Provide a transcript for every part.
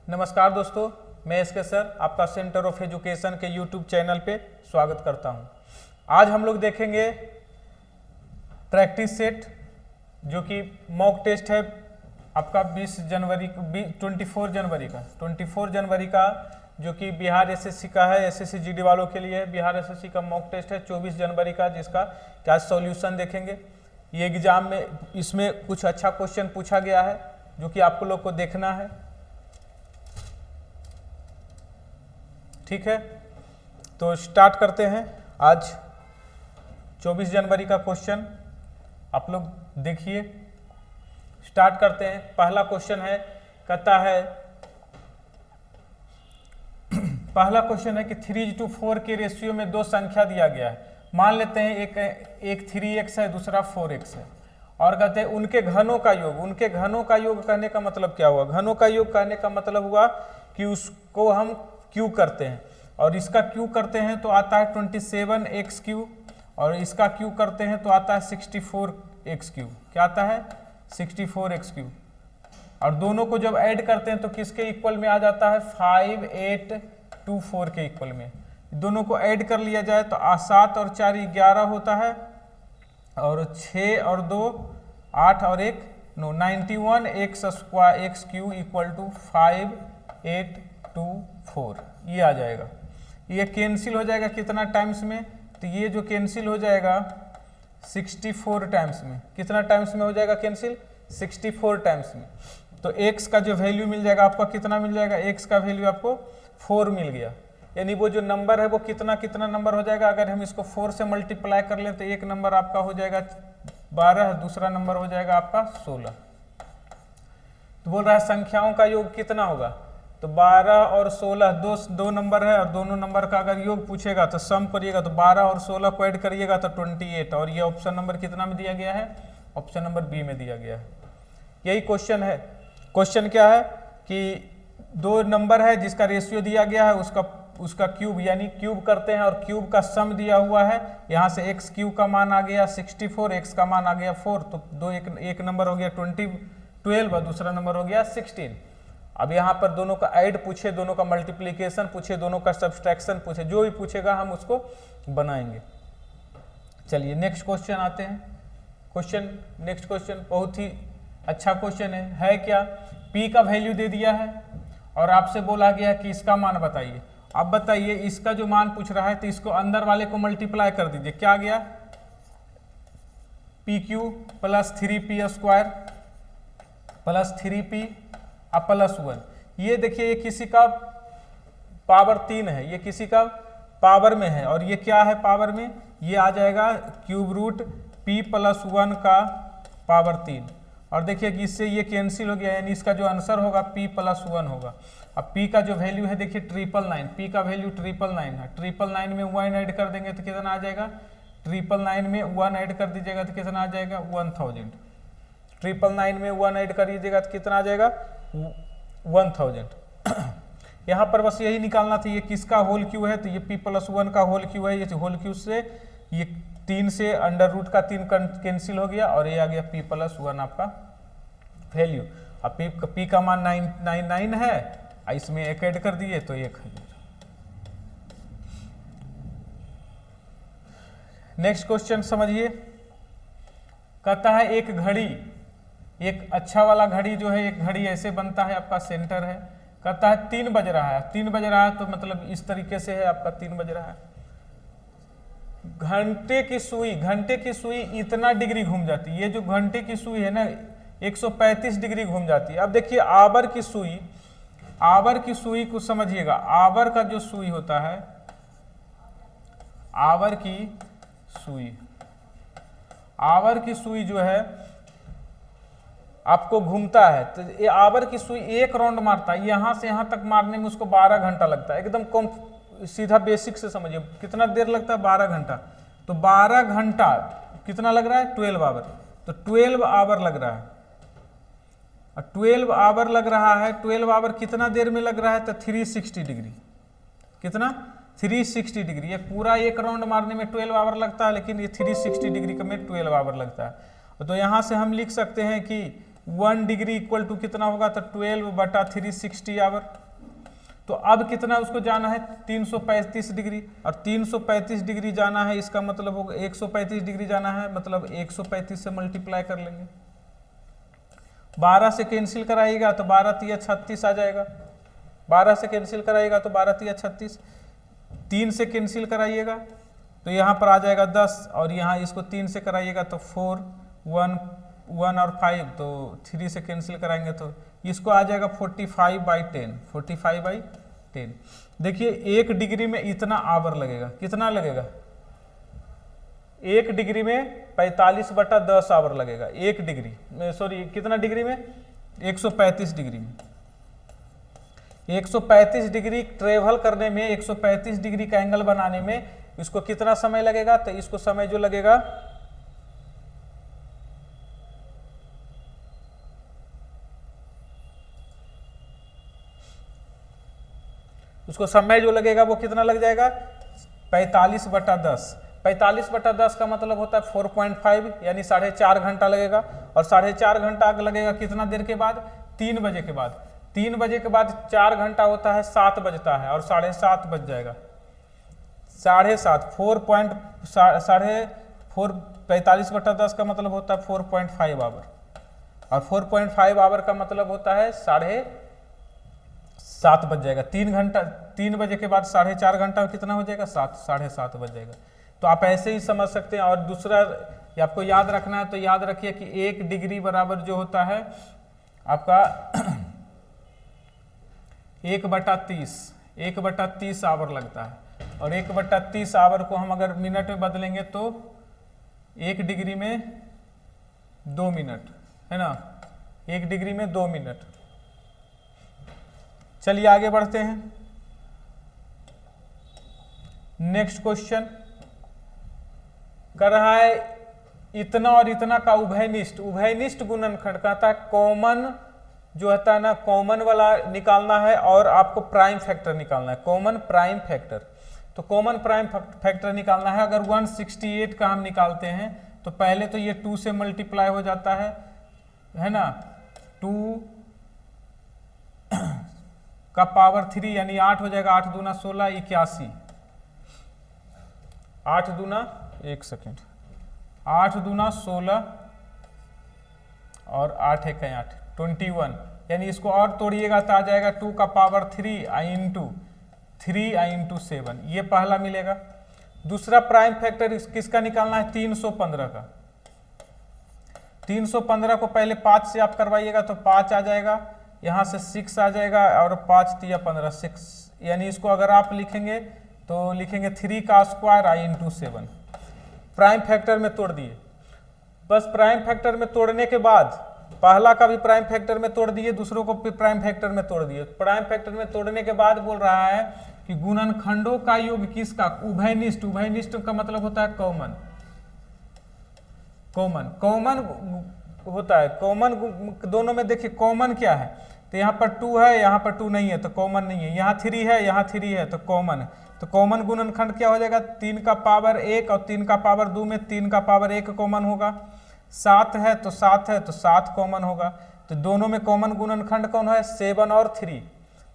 नमस्कार दोस्तों, मैं एसके सर आपका सेंटर ऑफ एजुकेशन के यूट्यूब चैनल पे स्वागत करता हूं। आज हम लोग देखेंगे प्रैक्टिस सेट जो कि मॉक टेस्ट है आपका 24 जनवरी का जो कि बिहार एसएससी का है, एसएससी जीडी वालों के लिए है। बिहार एसएससी का मॉक टेस्ट है 24 जनवरी का, जिसका क्या सॉल्यूशन देखेंगे। ये एग्जाम में इसमें कुछ अच्छा क्वेश्चन पूछा गया है जो कि आपको लोग को देखना है, ठीक है। तो स्टार्ट करते हैं। आज 24 जनवरी का क्वेश्चन आप लोग देखिए, स्टार्ट करते हैं। पहला क्वेश्चन है, कहता है पहला क्वेश्चन है कि 3:4 के रेशियो में दो संख्या दिया गया है। मान लेते हैं एक 3x है, दूसरा 4x है, और कहते हैं उनके घनों का योग। उनके घनों का योग कहने का मतलब क्या हुआ? घनों का योग कहने का मतलब हुआ कि उसको हम क्यू करते हैं, और इसका क्यू करते हैं तो आता है 27x क्यू, और इसका क्यू करते हैं तो आता है 64x क्यू। क्या आता है? 64x Q. और दोनों को जब ऐड करते हैं तो किसके इक्वल में आ जाता है? 5824 के इक्वल में। दोनों को ऐड कर लिया जाए तो 7 और 4 11 होता है, और 6 और 2 8 और 1 9, 91x क्यू इक्वल टू 5824। ये आ जाएगा। ये कैंसिल हो जाएगा कितना टाइम्स में? तो ये जो कैंसिल हो जाएगा 64 टाइम्स में। कितना टाइम्स में हो जाएगा कैंसिल? 64 टाइम्स में। तो x का जो वैल्यू मिल जाएगा आपका, कितना मिल जाएगा? x का वैल्यू आपको 4 मिल गया। यानी वो जो नंबर है वो कितना नंबर हो जाएगा? अगर हम इसको 4 से मल्टीप्लाई कर लें तो एक नंबर आपका हो जाएगा 12, दूसरा नंबर हो जाएगा आपका 16। तो बोल रहा है संख्याओं का योग कितना होगा? तो 12 और 16 दो नंबर है, और दोनों नंबर का अगर योग पूछेगा तो सम करिएगा तो 12 और 16 को ऐड करिएगा तो 28। और ये ऑप्शन नंबर कितना में दिया गया है? ऑप्शन नंबर बी में दिया गया है। यही क्वेश्चन है। क्वेश्चन क्या है कि दो नंबर है जिसका रेशियो दिया गया है, उसका क्यूब यानी क्यूब करते हैं, और क्यूब का सम दिया हुआ है। यहाँ से x क्यूब का मान आ गया 64, x का मान आ गया 4, तो एक नंबर हो गया 12 और दूसरा नंबर हो गया 16। अब यहाँ पर दोनों का ऐड पूछे, दोनों का मल्टीप्लिकेशन पूछे, दोनों का सब्सट्रैक्शन पूछे, जो भी पूछेगा हम उसको बनाएंगे। चलिए नेक्स्ट क्वेश्चन आते हैं। नेक्स्ट क्वेश्चन बहुत ही अच्छा क्वेश्चन है क्या? p का वैल्यू दे दिया है और आपसे बोला गया कि इसका मान बताइए। अब बताइए इसका जो मान पूछ रहा है तो इसको अंदर वाले को मल्टीप्लाई कर दीजिए। क्या गया? PQ plus 3P square plus 3P plus 1। ये देखिए ये किसी का पावर 3 है, ये किसी का पावर में है, और ये क्या है पावर में? ये आ जाएगा क्यूब रूट P प्लस 1 का पावर 3। और देखिए कि इससे ये कैंसिल हो गया, यानी इसका जो आंसर होगा P प्लस 1 होगा। अब P का जो वैल्यू है देखिए 999, P का वैल्यू 999 है। 999 में 1 ऐड कर देंगे तो कितना आ जाएगा? 999 में 1 ऐड कर दीजिएगा तो कितना आ जाएगा? 1000। 999 में 1 ऐड कर दीजिएगा तो कितना आ जाएगा? 1000। यहाँ पर बस यही निकालना था, ये किसका होल क्यू है? तो ये P प्लस 1 का होल क्यू है। ये होल क्यू से ये 3 से अंडर रूट का 3 कैंसिल हो गया, और ये आ गया P प्लस 1 आपका वैल्यू। अब P का मान 999 है, इसमें 1 ऐड कर दिए तो 1000। नेक्स्ट क्वेश्चन समझिए। कहता है एक घड़ी, एक अच्छा वाला घड़ी जो है, एक घड़ी ऐसे बनता है, आपका सेंटर है। कहता है 3 बज रहा है। 3 बज रहा है तो मतलब इस तरीके से है आपका 3 बज रहा है। घंटे की सुई इतना डिग्री घूम जाती है। ये जो घंटे की सुई है ना 135 डिग्री घूम जाती है। अब देखिए आवर की सुई को समझिएगा। आवर का जो सुई होता है, आवर की सुई जो है आपको घूमता है, तो ये आवर की सुई एक राउंड मारता है, यहां से यहां तक मारने में उसको 12 घंटा लगता है। एकदम कम सीधा बेसिक से समझिए कितना देर लगता है? 12 घंटा। तो 12 घंटा कितना लग रहा है? 12 आवर। तो 12 आवर लग रहा है। 12 आवर लग रहा है। 12 आवर कितना देर में लग रहा है? तो 360 डिग्री। कितना? 360 डिग्री। ये पूरा एक राउंड मारने में 12 आवर लगता है, लेकिन ये 360 डिग्री का में 12 आवर लगता है। तो यहाँ से हम लिख सकते हैं कि 1 डिग्री इक्वल टू कितना होगा, तो 12/360 आवर। तो अब कितना उसको जाना है, 335 डिग्री, और 335 डिग्री जाना है, इसका मतलब होगा 135 डिग्री जाना है, मतलब 135 से मल्टीप्लाई कर लेंगे। 12 से कैंसिल कराइएगा तो 12 तिया 36 आ जाएगा। 12 से कैंसिल कराइएगा तो 12 तिया 36। 3 से कैंसिल कराइएगा तो यहाँ पर आ जाएगा 10, और यहाँ इसको 3 से कराइएगा तो 4, 1 और 5, तो 3 से कैंसिल कराएंगे तो इसको आ जाएगा 45/10, 45/10। देखिए 1 डिग्री में इतना आवर लगेगा, कितना लगेगा, 1 डिग्री में 45/10 आवर लगेगा। 1 डिग्री में, सॉरी कितना डिग्री में, 135 डिग्री में। 135 डिग्री ट्रेवल करने में, 135 डिग्री का एंगल बनाने में इसको कितना समय लगेगा, तो इसको समय जो लगेगा, उसको समय जो लगेगा वो कितना लग जाएगा, 45/10। 45/10 का मतलब होता है 4.5, यानी 4.5 घंटा लगेगा। और 4.5 घंटा लगेगा कितना देर के बाद, 3 बजे के बाद। 3 बजे के बाद 4 घंटा होता है, 7 बजता है, और 7:30 बज जाएगा। 7.5, 45/10 का मतलब होता है 4.5 आवर, और 4.5 आवर का मतलब होता है 7:30 बज जाएगा। 3 घंटा, 3 बजे के बाद 4.5 घंटा कितना हो जाएगा, 7, 7:30 बज जाएगा। तो आप ऐसे ही समझ सकते हैं। और दूसरा आपको याद रखना है, तो याद रखिए कि 1 डिग्री बराबर जो होता है आपका 1/30 आवर लगता है। और 1/30 आवर को हम अगर मिनट में बदलेंगे तो 1 डिग्री में 2 मिनट, है ना, 1 डिग्री में 2 मिनट। चलिए आगे बढ़ते हैं। नेक्स्ट क्वेश्चन कर रहा है इतना और इतना का उभयनिष्ठ, उभयनिष्ठ गुणनखंड कहता है कॉमन जो होता है ना, कॉमन वाला निकालना है और आपको प्राइम फैक्टर निकालना है, कॉमन प्राइम फैक्टर। तो कॉमन प्राइम फैक्टर निकालना है। अगर 168 का हम निकालते हैं तो पहले तो ये 2 से मल्टीप्लाई हो जाता है ना, 2 का पावर 3 यानी 8 हो जाएगा। 8 दूना 16, 81। 8 दूना 1 सेकेंड, 8 दूना 16 और 8 1 8, 21। यानी इसको और तोड़िएगा तो आ जाएगा 2 का पावर 3 इंटू 7, ये पहला मिलेगा। दूसरा प्राइम फैक्टर किसका निकालना है, 315 का। 315 को पहले 5 से आप करवाइएगा तो 5 आ जाएगा, यहाँ से 6 आ जाएगा, और 5 तिया 15, 6। यानी इसको अगर आप लिखेंगे तो लिखेंगे 3 का square i into 7। Prime factor में तोड़ दिए। बस प्राइम फैक्टर में तोड़ने के बाद पहला का भी प्राइम फैक्टर में तोड़ दिए, दूसरों को भी प्राइम फैक्टर में तोड़ दिए। प्राइम फैक्टर में तोड़ने के बाद बोल रहा है कि गुणनखंडों का योग किसका, उभयनिष्ठ। उभयनिष्ठ का मतलब होता है कॉमन, कॉमन कॉमन होता है। कॉमन दोनों में देखिए कॉमन क्या है, तो यहाँ पर 2 है, यहाँ पर 2 नहीं है तो कॉमन नहीं है। यहाँ 3 है, यहाँ 3 है तो कॉमन है। तो कॉमन गुणनखंड क्या हो जाएगा, 3 का पावर 1 और 3 का पावर 2 में 3 का पावर 1 कॉमन होगा। 7 है तो 7 है तो 7 कॉमन होगा। तो दोनों में कॉमन गुणनखंड कौन है, 7 और 3।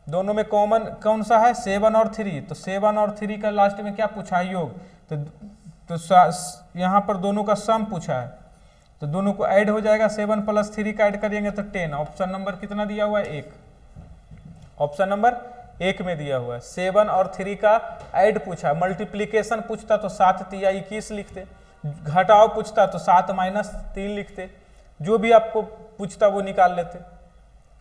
दोनों में कॉमन कौन सा है, 7 और 3। तो 7 और 3 का लास्ट में क्या पूछा है, योग। तो यहाँ पर दोनों का सम पूछा है, तो दोनों को ऐड हो जाएगा। 7 + 3 का ऐड करेंगे तो 10। ऑप्शन नंबर कितना दिया हुआ है, 1। ऑप्शन नंबर 1 में दिया हुआ है। 7 और 3 का ऐड पूछा, मल्टीप्लीकेशन पूछता तो 7 तिया 21 लिखते, घटाओ पूछता तो 7 - 3 लिखते, जो भी आपको पूछता वो निकाल लेते।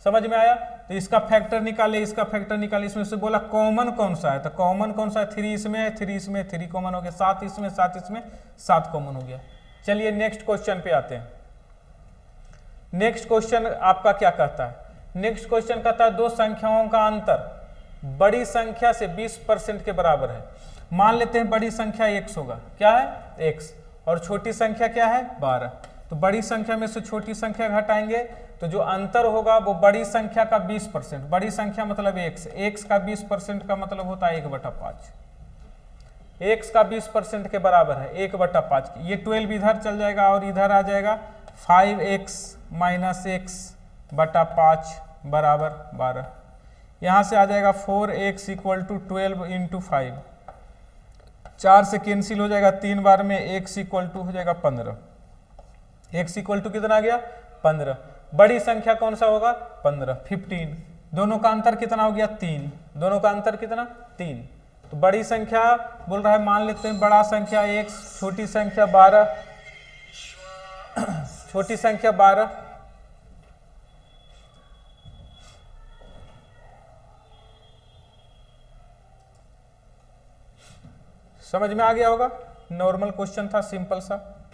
समझ में आया। तो इसका फैक्टर निकाले, इसका फैक्टर निकाले। इसमें से बोला कॉमन कौन सा है, तो कॉमन कौन सा है, 3 इसमें है, 3 इसमें, 3 कॉमन हो गया। 7 इसमें, 7 इसमें, 7 कॉमन हो गया। चलिए नेक्स्ट क्वेश्चन पे आते हैं। नेक्स्ट क्वेश्चन आपका क्या कहता है, नेक्स्ट क्वेश्चन कहता है दो संख्याओं का अंतर बड़ी संख्या से 20% के बराबर है। मान लेते हैं बड़ी संख्या x होगा, क्या है x, और छोटी संख्या क्या है 12। तो बड़ी संख्या में से छोटी संख्या घटाएंगे तो जो अंतर होगा वो बड़ी संख्या का 20%। बड़ी संख्या मतलब x का 20% का मतलब होता है 1/5। x का 20% के बराबर है 1/5। ये 12 इधर चल जाएगा और इधर आ जाएगा 5x माइनस एक्स बटा 5 बराबर 12। यहाँ से आ जाएगा 4x इक्वल टू 12 इंटू 5, 4 से कैंसिल हो जाएगा 3 बार में, x इक्वल टू हो जाएगा 15। x इक्वल टू कितना आ गया 15। बड़ी संख्या कौन सा होगा 15, 15। दोनों का अंतर कितना हो गया 3, दोनों का अंतर कितना 3। तो बड़ी संख्या बोल रहा है, मान लेते हैं बड़ा संख्या x, छोटी संख्या 12, छोटी संख्या 12। समझ में आ गया होगा, नॉर्मल क्वेश्चन था, सिंपल सा।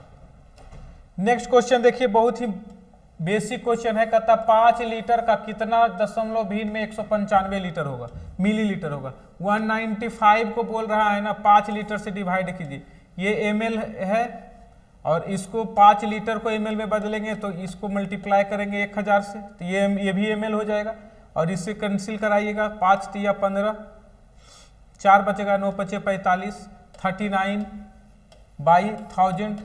नेक्स्ट क्वेश्चन देखिए, बहुत ही बेसिक क्वेश्चन है। कहता 5 लीटर का कितना दशमलव भिन्न में 195 लीटर होगा, मिलीलीटर होगा। 195 को बोल रहा है ना, 5 लीटर से डिवाइड कीजिए। ये ml है और इसको 5 लीटर को ml में बदलेंगे तो इसको मल्टीप्लाई करेंगे 1000 से, तो ये भी ml हो जाएगा। और इससे कैंसिल कराइएगा, 5 तिया 15, 4 बचेगा, 9 बचे 45, 39 बाई 1000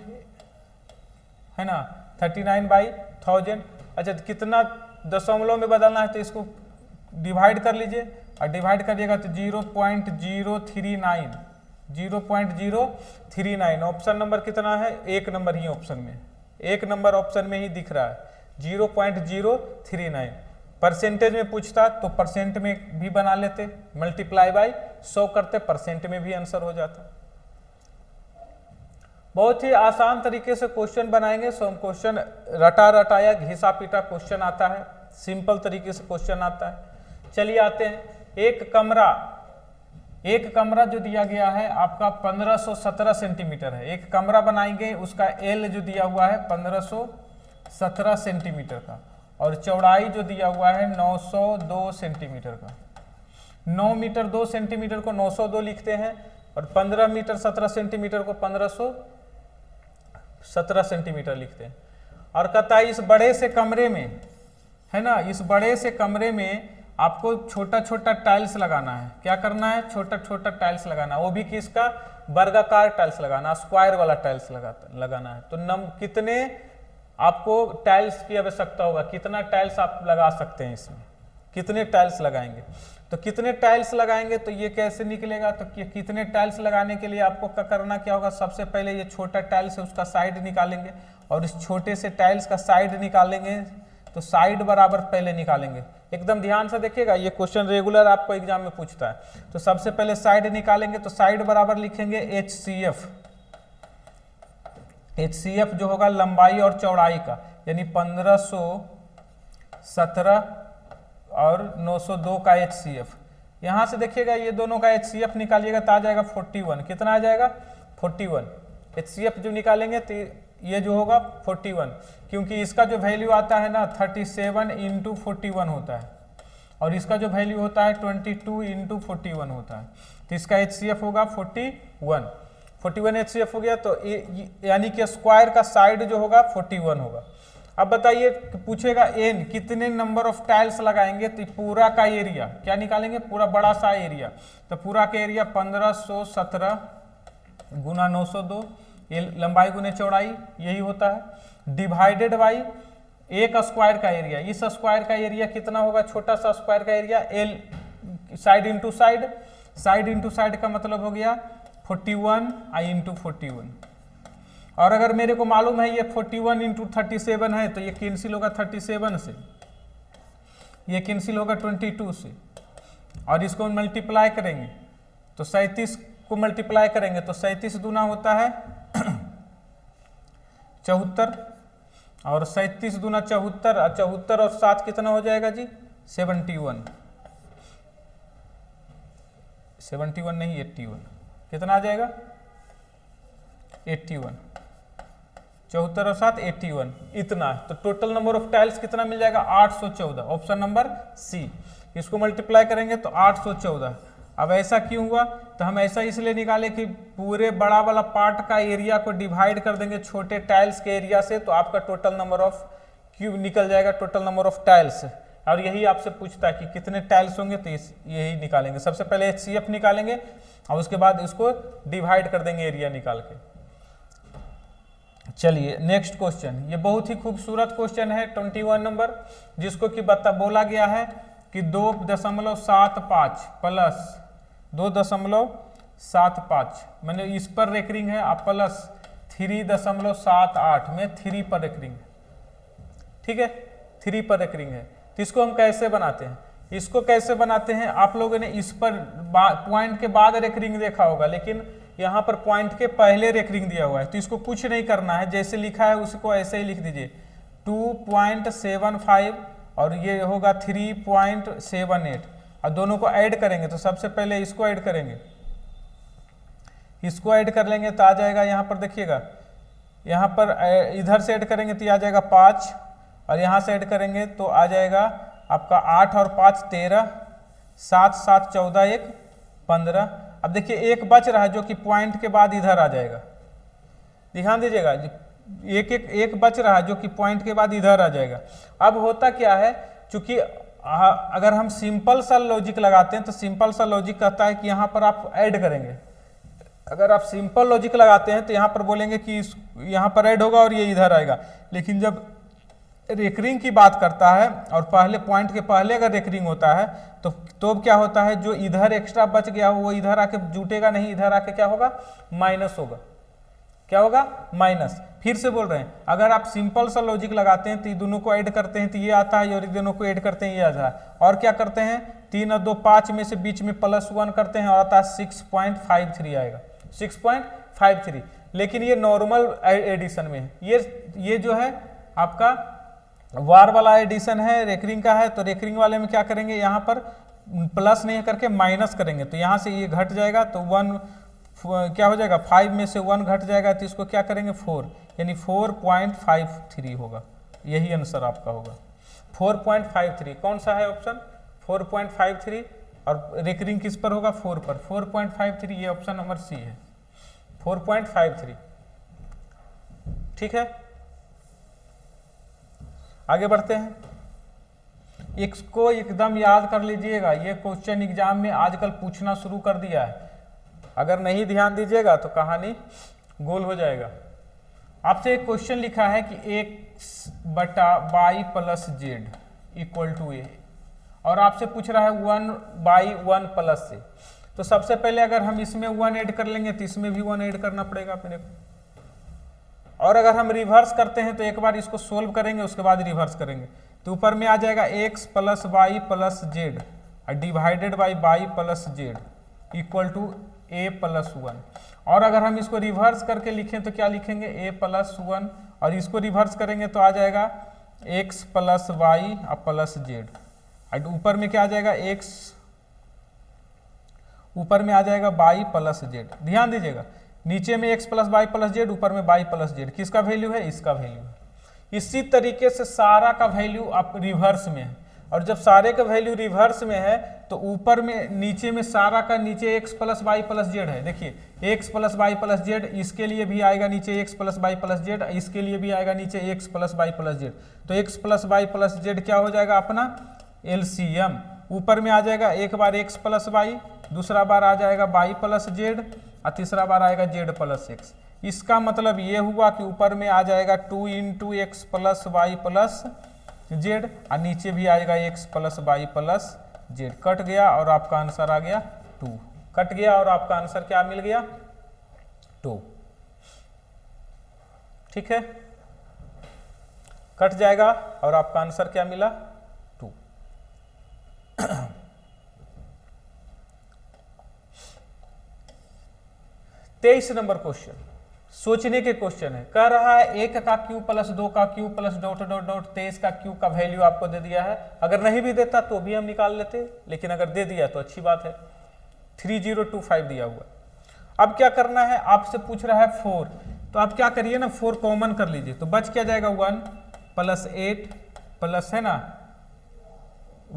है ना, 39 बाई 1000। अच्छा, तो कितना दशमलव में बदलना है तो इसको डिवाइड कर लीजिए, और डिवाइड करिएगा तो 0.039, 0.039। ऑप्शन नंबर कितना है, 1 नंबर ही ऑप्शन में, 1 नंबर ऑप्शन में ही दिख रहा है 0.039। परसेंटेज में पूछता तो परसेंट में भी बना लेते, मल्टीप्लाई बाई 100 करते, परसेंट में भी आंसर हो जाता। बहुत ही आसान तरीके से क्वेश्चन बनाएंगे। सो हम क्वेश्चन रटा रटाया घिसा पीटा क्वेश्चन आता है, सिंपल तरीके से क्वेश्चन आता है। चलिए आते हैं, एक कमरा जो दिया गया है आपका 1517 सेंटीमीटर है। एक कमरा बनाएंगे, उसका एल जो दिया हुआ है 1517 सेंटीमीटर का, और चौड़ाई जो दिया हुआ है 902 सेंटीमीटर का। 9 मीटर 2 सेंटीमीटर को 902 लिखते हैं, और 15 मीटर 17 सेंटीमीटर को 1517 सेंटीमीटर लिखते हैं। और कहता है इस बड़े से कमरे में, है ना, इस बड़े से कमरे में आपको छोटा छोटा टाइल्स लगाना है। क्या करना है, छोटा छोटा टाइल्स लगाना, वो भी किसका, वर्गाकार टाइल्स लगाना, स्क्वायर वाला टाइल्स लगाना है। तो कितने आपको टाइल्स की आवश्यकता होगा, कितना टाइल्स आप लगा सकते हैं इसमें, कितने टाइल्स लगाएंगे। तो कितने टाइल्स लगाएंगे तो ये कैसे निकलेगा, तो कितने टाइल्स लगाने के लिए आपको करना क्या होगा, सबसे पहले ये छोटा टाइल्स है उसका साइड निकालेंगे, और इस छोटे से टाइल्स का साइड निकालेंगे, तो साइड बराबर पहले निकालेंगे। एकदम ध्यान से देखिएगा, ये क्वेश्चन रेगुलर आपको एग्जाम में पूछता है। तो सबसे पहले साइड निकालेंगे, तो साइड बराबर लिखेंगे HCF। HCF जो होगा लंबाई और चौड़ाई का, यानी 1517 और 902 का HCF। यहाँ से देखिएगा ये दोनों का HCF निकालिएगा तो आ जाएगा 41। कितना आ जाएगा 41। HCF जो निकालेंगे तो ये जो होगा 41, क्योंकि इसका जो वैल्यू आता है ना 37 इंटू 41 होता है, और इसका जो वैल्यू होता है 22 इंटू 41 होता है। तो इसका HCF होगा 41 HCF हो गया। तो यानी कि स्क्वायर का साइड जो होगा 41 होगा। अब बताइए, पूछेगा n कितने नंबर ऑफ टाइल्स लगाएंगे, तो पूरा का एरिया क्या निकालेंगे, पूरा बड़ा सा एरिया। तो पूरा का एरिया 1517 गुना 902, ये लंबाई गुने चौड़ाई यही होता है, डिवाइडेड बाई एक स्क्वायर का एरिया। इस स्क्वायर का एरिया कितना होगा, छोटा सा स्क्वायर का area l, side into side, side into side का मतलब हो गया 41 i इंटू 41। और अगर मेरे को मालूम है ये 41 इंटू 37 है, तो ये कैंसिल होगा 37 से, ये कैंसिल होगा 22 से, और इसको मल्टीप्लाई करेंगे तो 37 को मल्टीप्लाई करेंगे तो 37 दूना होता है 74, और 37 दूना 74, और 74 और 7 कितना हो जाएगा जी 71, 71 नहीं 81, कितना आ जाएगा 81, 74 और 7 81, इतना है। तो टोटल नंबर ऑफ टाइल्स कितना मिल जाएगा 814, ऑप्शन नंबर सी। इसको मल्टीप्लाई करेंगे तो 814। अब ऐसा क्यों हुआ, तो हम ऐसा इसलिए निकाले कि पूरे बड़ा वाला पार्ट का एरिया को डिवाइड कर देंगे छोटे टाइल्स के एरिया से, तो आपका टोटल नंबर ऑफ क्यूब निकल जाएगा, टोटल नंबर ऑफ टाइल्स। और यही आपसे पूछता है कि कितने टाइल्स होंगे, तो यही निकालेंगे। सबसे पहले HCF निकालेंगे और उसके बाद इसको डिवाइड कर देंगे एरिया निकाल के। चलिए नेक्स्ट क्वेश्चन, ये बहुत ही खूबसूरत क्वेश्चन है 21 नंबर, जिसको कि बोला गया है कि 2.75 प्लस 2.75 मैंने इस पर रेकरिंग है, आप प्लस 3.78 में 3 पर रेकरिंग है, ठीक है, 3 पर रेकरिंग है। तो इसको हम कैसे बनाते हैं, इसको कैसे बनाते हैं, आप लोगों ने इस पर पॉइंट के बाद रेकरिंग देखा होगा, लेकिन यहाँ पर पॉइंट के पहले रेकरिंग दिया हुआ है। तो इसको कुछ नहीं करना है, जैसे लिखा है उसको ऐसे ही लिख दीजिए 2.75 और ये होगा 3.78 और दोनों को ऐड करेंगे। तो सबसे पहले इसको ऐड करेंगे, इसको ऐड कर लेंगे तो आ जाएगा, यहाँ पर देखिएगा, यहाँ पर इधर से ऐड करेंगे तो आ जाएगा 5 और यहाँ से ऐड करेंगे तो आ जाएगा आपका 8 और 5 13, 7 7 14 1 15। अब देखिए एक बच रहा है जो कि पॉइंट के बाद इधर आ जाएगा, ध्यान दीजिएगा, एक बच रहा है जो कि पॉइंट के बाद इधर आ जाएगा। अब होता क्या है, चूंकि अगर हम सिंपल सा लॉजिक लगाते हैं तो सिंपल सा लॉजिक कहता है कि यहाँ पर आप ऐड करेंगे। अगर आप सिंपल लॉजिक लगाते हैं तो यहाँ पर बोलेंगे कि यहाँ पर ऐड होगा और ये इधर आएगा, लेकिन जब रेकरिंग की बात करता है और पहले पॉइंट के पहले अगर रेकरिंग होता है तो क्या होता है, जो इधर एक्स्ट्रा बच गया वो इधर आके जुटेगा नहीं, इधर आके क्या होगा, माइनस होगा। क्या होगा, माइनस। फिर से बोल रहे हैं, अगर आप सिंपल सा लॉजिक लगाते हैं तो ये दोनों को ऐड करते हैं तो ये आता है, और ये दोनों को ऐड करते हैं ये आता है, और क्या करते हैं 3 और 2 5 में से बीच में +1 करते हैं और आता है 6.53 आएगा, 6.53। लेकिन ये नॉर्मल एडिशन में है, ये जो है आपका वार वाला एडिशन है, रेकरिंग का है। तो रेकरिंग वाले में क्या करेंगे, यहाँ पर प्लस नहीं करके माइनस करेंगे, तो यहाँ से ये घट जाएगा तो 1 क्या हो जाएगा, 5 में से 1 घट जाएगा तो इसको क्या करेंगे 4, यानी 4.53 होगा। यही आंसर आपका होगा 4.53। कौन सा है ऑप्शन 4.53, और रेकरिंग किस पर होगा 4 पर, 4.53, ये ऑप्शन नंबर सी है 4.53। ठीक है, आगे बढ़ते हैं। इसको एकदम याद कर लीजिएगा, ये क्वेश्चन एग्जाम में आजकल पूछना शुरू कर दिया है, अगर नहीं ध्यान दीजिएगा तो कहानी गोल हो जाएगा। आपसे एक क्वेश्चन लिखा है कि x/y + z = a, और आपसे पूछ रहा है 1/1 प्लस से। तो सबसे पहले अगर हम इसमें 1 ऐड कर लेंगे तो इसमें भी 1 ऐड करना पड़ेगा अपने को, और अगर हम रिवर्स करते हैं तो एक बार इसको सोल्व करेंगे उसके बाद रिवर्स करेंगे, तो ऊपर में आ जाएगा x + y + z divided by y + z = a + 1। और अगर हम इसको रिवर्स करके लिखें तो क्या लिखेंगे a + 1, और इसको रिवर्स करेंगे तो आ जाएगा x + y + z। ऊपर में क्या आ जाएगा, x ऊपर में आ जाएगा y + z। ध्यान दीजिएगा, नीचे में x + y + z, ऊपर में y + z। किसका वैल्यू है, इसका वैल्यू है। इसी तरीके से सारा का वैल्यू आप रिवर्स में है, और जब सारे का वैल्यू रिवर्स में है तो ऊपर में नीचे में सारा का नीचे x + y + z है। देखिए x + y + z, इसके लिए भी आएगा नीचे x + y + z, इसके लिए भी आएगा नीचे x + y + z। तो x + y + z क्या हो जाएगा अपना LCM। ऊपर में आ जाएगा एक बार x + y, दूसरा बार आ जाएगा y + z, और तीसरा बार आएगा z + x। इसका मतलब ये हुआ कि ऊपर में आ जाएगा 2 × x + y + z, और नीचे भी आएगा x + y + z। कट गया और आपका आंसर आ गया 2। कट गया और आपका आंसर क्या मिल गया 2। ठीक है, कट जाएगा और आपका आंसर क्या मिला 2। 23 नंबर क्वेश्चन सोचने के क्वेश्चन है। कह रहा है 1 का क्यूब + 2 का क्यूब + ... 23 का क्यूब का वैल्यू आपको दे दिया है। अगर नहीं भी देता तो भी हम निकाल लेते, लेकिन अगर दे दिया तो अच्छी बात है। 3025 दिया हुआ। अब क्या करना है, आपसे पूछ रहा है 4, तो आप क्या करिए ना 4 कॉमन कर लीजिए, तो बच क्या जाएगा 1 + 8 प्लस है ना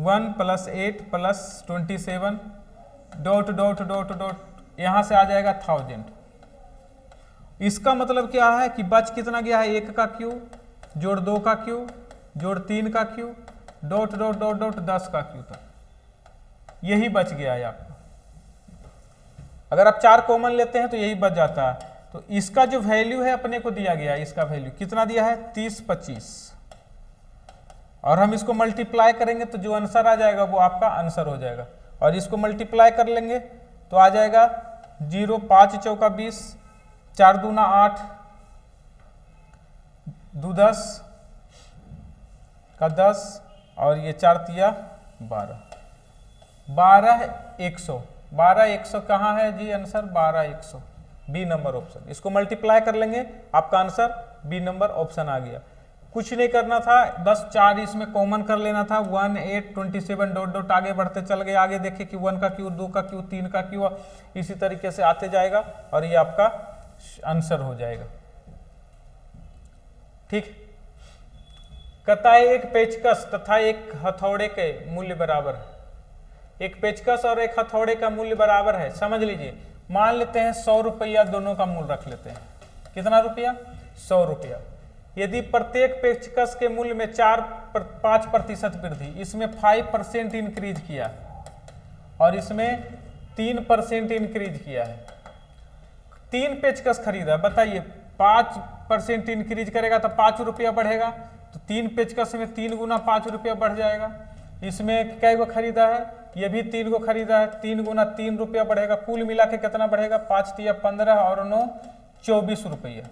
1 + 8 + 27 ... यहाँ से आ जाएगा 1000। इसका मतलब क्या है कि बच कितना गया है, 1 का क्यूब जोड़ 2 का क्यूब जोड़ 3 का क्यूब ... 10 का क्यूब तक, यही बच गया है आपका। अगर आप 4 कॉमन लेते हैं तो यही बच जाता है। तो इसका जो वैल्यू है अपने को दिया गया है, इसका वैल्यू कितना दिया है 30 25, और हम इसको मल्टीप्लाई करेंगे तो जो आंसर आ जाएगा वो आपका आंसर हो जाएगा। और इसको मल्टीप्लाई कर लेंगे तो आ जाएगा 0 5 चौका 20, 4 दूना 8, 2 10 का 10, और ये 4 तिया 12, 12 100, 12 100 कहाँ है जी आंसर 12 100, बी नंबर ऑप्शन। इसको मल्टीप्लाई कर लेंगे आपका आंसर बी नंबर ऑप्शन आ गया। कुछ नहीं करना था, बस 4 इसमें कॉमन कर लेना था, 1 8 27 डॉट डॉट आगे बढ़ते चल गए। आगे देखिए कि 1 का क्यू, 2 का क्यू, 3 का क्यू, इसी तरीके से आते जाएगा और ये आपका आंसर हो जाएगा। ठीक, कहता है एक पेचकस तथा एक हथौड़े के मूल्य बराबर है। एक पेचकस और एक हथौड़े का मूल्य बराबर है, समझ लीजिए। मान लेते हैं 100 रुपया दोनों का मूल्य रख लेते हैं। कितना रुपया 100 रुपया। यदि प्रत्येक पेचकस के मूल्य में 5% वृद्धि, इसमें 5% इंक्रीज किया और इसमें 3% इंक्रीज किया है। 3 पेचकस खरीदा, बताइए 5% इंक्रीज करेगा तो 5 रुपया बढ़ेगा, तो 3 पेचकस में 3 गुना 5 रुपया बढ़ जाएगा। इसमें कै गो खरीदा है, ये भी 3 गो खरीदा है, 3 गुना 3 रुपया बढ़ेगा। कुल मिला के कितना बढ़ेगा 5 तिया 15 और 9 24 रुपया।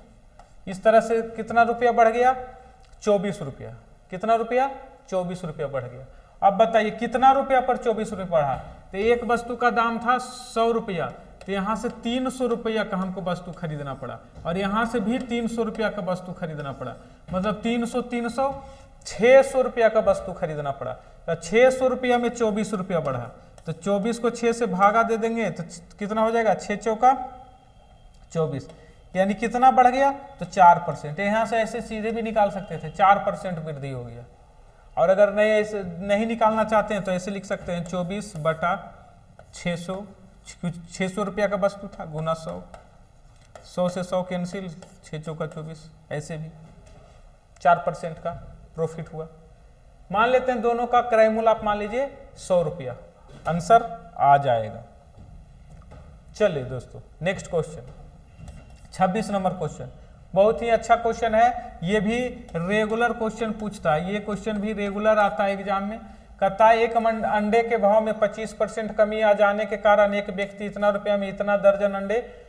इस तरह से कितना रुपया बढ़ गया 24 रुपया। कितना रुपया 24 रुपया बढ़ गया। अब बताइए कितना रुपया पर 24 रुपया बढ़ा, तो एक वस्तु का दाम था 100 रुपया, तो यहाँ से 300 रुपया का हमको वस्तु खरीदना पड़ा, और यहाँ से भी 300 रुपया का वस्तु खरीदना पड़ा, मतलब 300 300 600 रुपया का वस्तु खरीदना पड़ा। तो 600 रुपया में 24 रुपया बढ़ा, तो 24 को 6 से भागा दे देंगे तो कितना हो जाएगा 6 चौका 24, यानी कितना बढ़ गया तो 4%। यहाँ से ऐसे सीधे भी निकाल सकते थे, 4% वृद्धि हो गया। और अगर नहीं निकालना चाहते हैं तो ऐसे लिख सकते हैं 24 बटा 600, 600 रुपया का वस्तु था गुना 100, 100 से 100 कैंसिल, 6 चौका 24, ऐसे भी 4% का प्रॉफिट हुआ। मान लेते हैं दोनों का क्रय मूल्य आप मान लीजिए 100 रुपया, आंसर आ जाएगा। चलिए दोस्तों नेक्स्ट क्वेश्चन 26 नंबर क्वेश्चन, बहुत ही अच्छा क्वेश्चन है। ये भी रेगुलर क्वेश्चन पूछता है, ये क्वेश्चन भी रेगुलर आता है एग्जाम में। कहता है एक अंडे के भाव में 25% कमी आ जाने के कारण एक व्यक्ति इतना रुपया में इतना दर्जन अंडे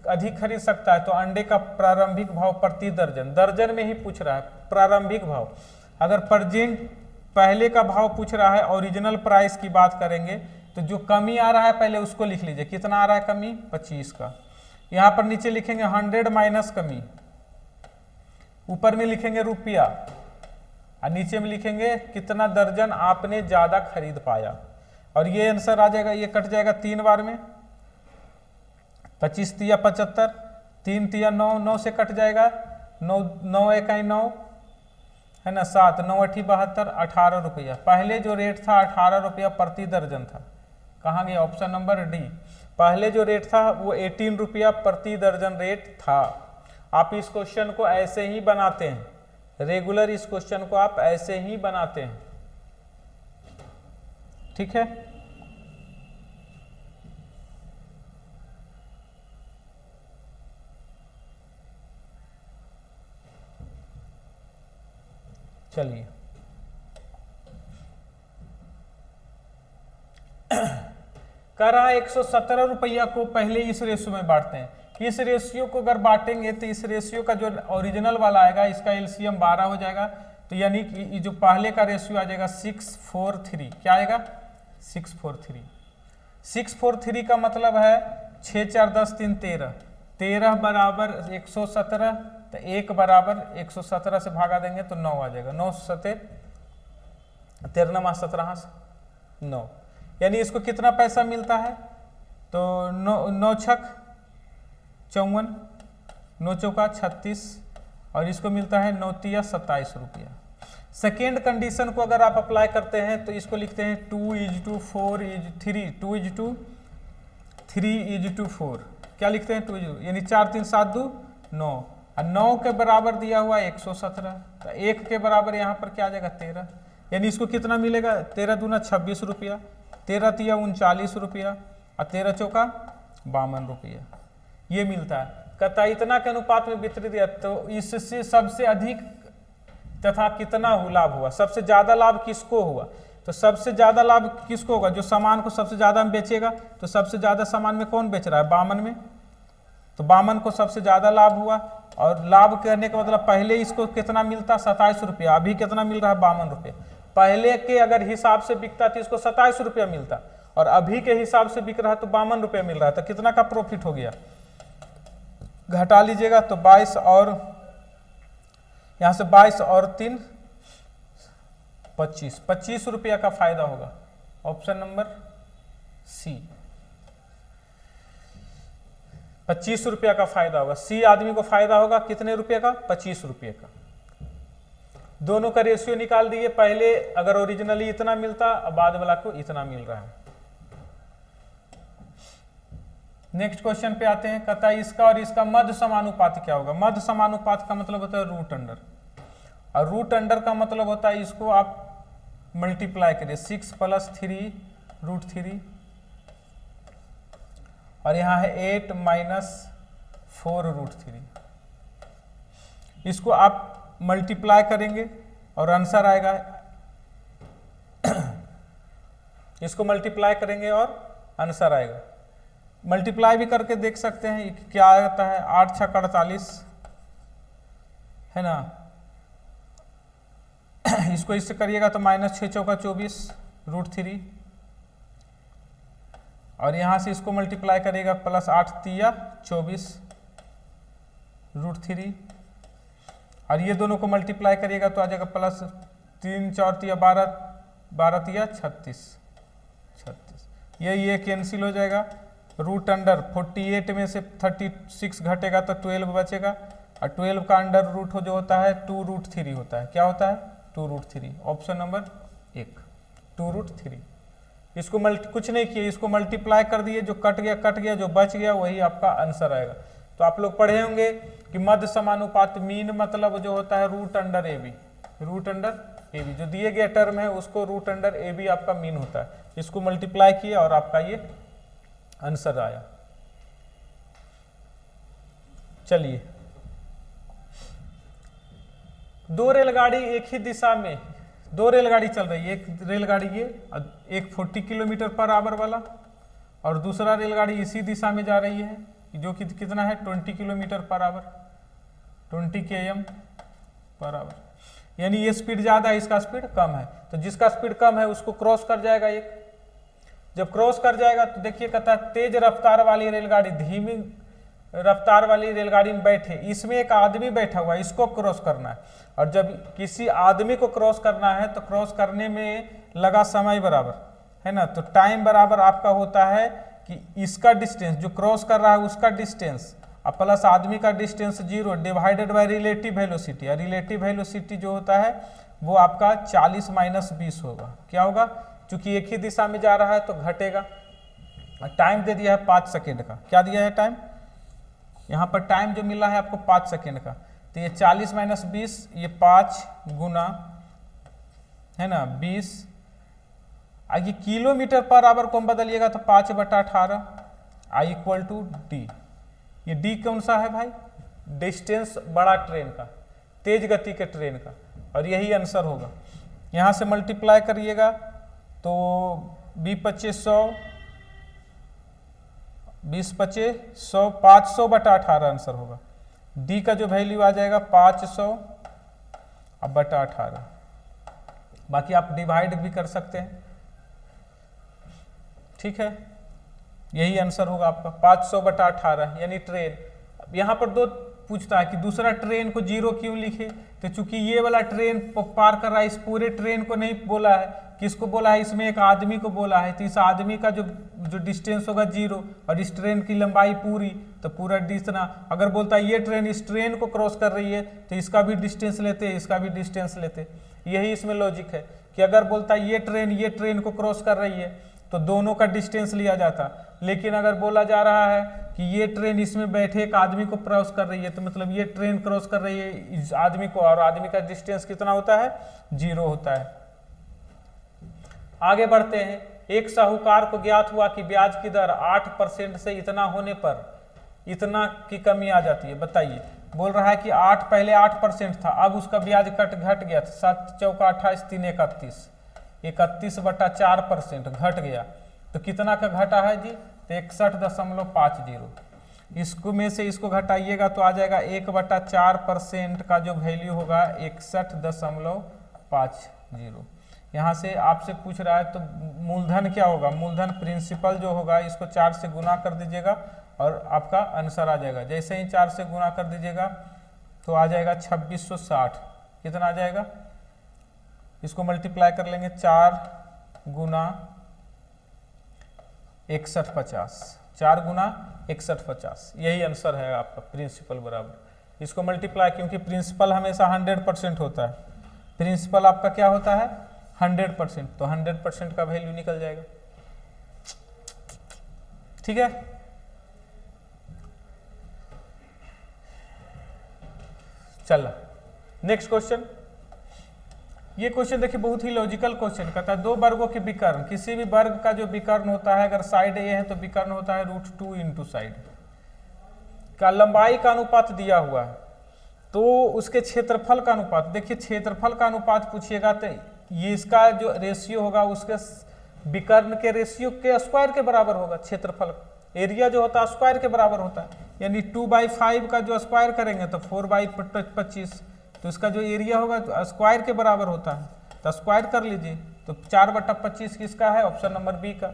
अधिक खरीद सकता है, तो अंडे का प्रारंभिक भाव प्रति दर्जन, दर्जन में ही पूछ रहा है प्रारंभिक भाव। अगर प्रेजेंट पहले का भाव पूछ रहा है, ओरिजिनल प्राइस की बात करेंगे, तो जो कमी आ रहा है पहले उसको लिख लीजिए। कितना आ रहा है कमी 25 का, यहाँ पर नीचे लिखेंगे 100 माइनस कमी, ऊपर में लिखेंगे रुपया, और नीचे में लिखेंगे कितना दर्जन आपने ज्यादा खरीद पाया, और ये आंसर आ जाएगा। ये कट जाएगा 3 बार में, 25 तिया 75, 3 तिया 9, 9 से कट जाएगा 9, 9 इकाई 9 है ना, 7, 9 8 72, 18 रुपया। पहले जो रेट था 18 रुपया प्रति दर्जन था, कहाँ गया ऑप्शन नंबर डी। पहले जो रेट था वो 18 रुपया प्रति दर्जन रेट था। आप इस क्वेश्चन को ऐसे ही बनाते हैं, रेगुलर इस क्वेश्चन को आप ऐसे ही बनाते हैं, ठीक है। चलिए कह रहा है 117 रुपया को पहले इस रेशियो में बांटते हैं। इस रेशियो को अगर बांटेंगे तो इस रेशियो का जो ओरिजिनल वाला आएगा इसका एलसीएम 12 हो जाएगा, तो यानी कि जो पहले का रेशियो आ जाएगा 643। क्या आएगा 643। 643 का मतलब है 6 4 10 3 13, 13 बराबर 117, तो 1 बराबर 117 से भागा देंगे तो 9 आ जाएगा। 9 7 13 17 9, यानी इसको कितना पैसा मिलता है, तो 9 छक 54, 9 चौका 36, और इसको मिलता है 9 तिया 27 रुपया। सेकेंड कंडीशन को अगर आप अप्लाई करते हैं तो इसको लिखते हैं 2:4 3, 2:3 क्या लिखते हैं 2, यानी 4 3 7 2 9, और 9 के बराबर दिया हुआ 117, तो 1 के बराबर यहाँ पर क्या आ जाएगा 13, यानी इसको कितना मिलेगा 13 दूना 26 रुपया, 13 तिया 39 रुपया, और 13 चौका 52 रुपया। ये मिलता है। कहता है इतना के अनुपात में वितरित है, तो इससे सबसे अधिक तथा कितना लाभ हुआ, सबसे ज्यादा लाभ किसको हुआ, तो सबसे ज्यादा लाभ किसको होगा, जो सामान को सबसे ज्यादा में बेचेगा। तो सबसे ज्यादा सामान में कौन बेच रहा है, बामन में, तो बामन को सबसे ज्यादा लाभ हुआ। और लाभ करने का मतलब पहले इसको कितना मिलता, 27 रुपया, अभी कितना मिल रहा है, 52 रुपये। पहले के अगर हिसाब से बिकता तो इसको 27 रुपया मिलता, और अभी के हिसाब से बिक रहा है तो 52 रुपया मिल रहा है, तो कितना का प्रॉफिट हो गया, घटा लीजिएगा तो 22 और यहां से 22 और 3 25 रुपया का फायदा होगा। ऑप्शन नंबर सी, 25 रुपया का फायदा होगा। सी आदमी को फायदा होगा कितने रुपये का, 25 रुपये का। दोनों का रेशियो निकाल दिए, पहले अगर ओरिजिनली इतना मिलता, अब बाद वाला को इतना मिल रहा है। नेक्स्ट क्वेश्चन पे आते हैं। कहता है इसका और इसका मध्य समानुपात क्या होगा। मध्य समानुपात का मतलब होता है रूट अंडर, और रूट अंडर का मतलब होता है इसको आप मल्टीप्लाई करिए, 6 + 3 √3, और यहाँ है 8 - 4 √3। इसको आप मल्टीप्लाई करेंगे और आंसर आएगा, इसको मल्टीप्लाई करेंगे और आंसर आएगा। मल्टीप्लाई भी करके देख सकते हैं क्या आता है, 8 × 6 = 48 है ना। इसको इससे करिएगा तो -6 × 4 = 24 √3, और यहां से इसको मल्टीप्लाई करेगा +8 × 3 = 24 √3, और ये दोनों को मल्टीप्लाई करिएगा तो आ जाएगा +3 × 4 = 12 12 × 3 = 36। ये कैंसिल हो जाएगा। रूट अंडर 48 में से 36 घटेगा तो 12 बचेगा, और 12 का अंडर रूट जो होता है 2 √3 होता है। क्या होता है, 2 √3। Option number 1, 2 √3। इसको कुछ नहीं किए, इसको मल्टीप्लाई कर दिए, जो कट गया, जो बच गया वही आपका आंसर आएगा। तो आप लोग पढ़े होंगे कि मध्य समानुपात मीन मतलब जो होता है root under A B, root under A B जो दिए गए टर्म है उसको रूट अंडर ए बी आपका मीन होता है। इसको मल्टीप्लाई किया और आपका ये आंसर आया। चलिए, 2 रेलगाड़ी एक ही दिशा में, 2 रेलगाड़ी चल रही है, एक रेलगाड़ी ये, एक 40 km/h वाला, और दूसरा रेलगाड़ी इसी दिशा में जा रही है जो कि कितना है 20 km/h, 20 km/h। यानी ये स्पीड ज्यादा है, इसका स्पीड कम है, तो जिसका स्पीड कम है उसको क्रॉस कर जाएगा एक। जब क्रॉस कर जाएगा तो देखिए कहता है तेज रफ्तार वाली रेलगाड़ी धीमी रफ्तार वाली रेलगाड़ी में बैठे, इसमें एक आदमी बैठा हुआ है, इसको क्रॉस करना है। और जब किसी आदमी को क्रॉस करना है तो क्रॉस करने में लगा समय बराबर है ना, तो टाइम बराबर आपका होता है कि इसका डिस्टेंस जो क्रॉस कर रहा है उसका डिस्टेंस और प्लस आदमी का distance 0 divided by relative velocity. और रिलेटिव वेलोसिटी जो होता है वो आपका 40 - 20 होगा। क्या होगा, चूंकि एक ही दिशा में जा रहा है तो घटेगा। टाइम दे दिया है 5 सेकेंड का। क्या दिया है टाइम, यहाँ पर टाइम जो मिला है आपको 5 सेकेंड का, तो ये 40 - 20, ये 5 गुना है ना 20, आगे km/h को हम बदलिएगा तो 5/18 I = D। ये D कौन सा है भाई, डिस्टेंस बड़ा ट्रेन का, तेज गति के ट्रेन का, और यही आंसर होगा। यहाँ से मल्टीप्लाई करिएगा तो 20×5 = 100, 20×5 = 100, 500/18 आंसर होगा। डी का जो वैल्यू आ जाएगा 500/18। बाकी आप डिवाइड भी कर सकते हैं, ठीक है, यही आंसर होगा आपका 500/18 यानी ट्रेन। यहाँ पर दो पूछता है कि दूसरा ट्रेन को 0 क्यों लिखे, तो चूंकि ये वाला ट्रेन पार कर रहा है, इस पूरे ट्रेन को नहीं बोला है, किसको बोला है, इसमें एक आदमी को बोला है, तो इस आदमी का जो डिस्टेंस होगा 0, और इस ट्रेन की लंबाई पूरी, तो पूरा डिस्टेंस। अगर बोलता है ये ट्रेन इस ट्रेन को क्रॉस कर रही है तो इसका भी डिस्टेंस लेते, इसका भी डिस्टेंस लेते। यही इसमें लॉजिक है कि अगर बोलता है ये ट्रेन को क्रॉस कर रही है तो दोनों का डिस्टेंस लिया जाता। लेकिन अगर बोला जा रहा है कि ये ट्रेन इसमें बैठे एक आदमी को क्रॉस कर रही है, तो मतलब ये ट्रेन क्रॉस कर रही है इस आदमी को, और आदमी का डिस्टेंस कितना होता है 0 होता है। आगे बढ़ते हैं। एक साहूकार को ज्ञात हुआ कि ब्याज की दर 8% से इतना होने पर इतना की कमी आ जाती है। बताइए, बोल रहा है कि 8 पहले 8% था, अब उसका ब्याज घट गया, 7 चौका 28, 3 31, 31/4% घट गया। तो कितना का घटा है जी? तो 61.50। इसको में से इसको घटाइएगा तो आ जाएगा 1/4% का जो वैल्यू होगा 61.50। यहाँ से आपसे पूछ रहा है तो मूलधन क्या होगा? मूलधन प्रिंसिपल जो होगा इसको 4 से गुना कर दीजिएगा और आपका आंसर आ जाएगा। जैसे ही 4 से गुना कर दीजिएगा तो आ जाएगा 2660। कितना आ जाएगा? इसको मल्टीप्लाई कर लेंगे, 4 गुना 6150, 4 गुना 6150, यही आंसर है आपका प्रिंसिपल बराबर। इसको मल्टीप्लाई, क्योंकि प्रिंसिपल हमेशा 100% होता है, प्रिंसिपल आपका क्या होता है? 100%, तो 100% का वैल्यू निकल जाएगा। ठीक है, चल नेक्स्ट क्वेश्चन। ये क्वेश्चन देखिए बहुत ही लॉजिकल क्वेश्चन कहता है 2 वर्गों के विकर्ण, किसी भी वर्ग का जो विकर्ण होता है अगर साइड ए है तो विकर्ण होता है √2 इंटू साइड का लंबाई का अनुपात दिया हुआ है, तो उसके क्षेत्रफल का अनुपात। देखिए क्षेत्रफल का अनुपात पूछिएगा तो ये इसका जो रेशियो होगा उसके विकर्ण के रेशियो के स्क्वायर के बराबर होगा। क्षेत्रफल एरिया जो होता है स्क्वायर के बराबर होता है, यानी 2/5 का जो स्क्वायर करेंगे तो 4/25, तो इसका जो एरिया होगा तो स्क्वायर के बराबर होता है, तो स्क्वायर कर लीजिए। तो 4/25 किसका है? ऑप्शन नंबर बी का।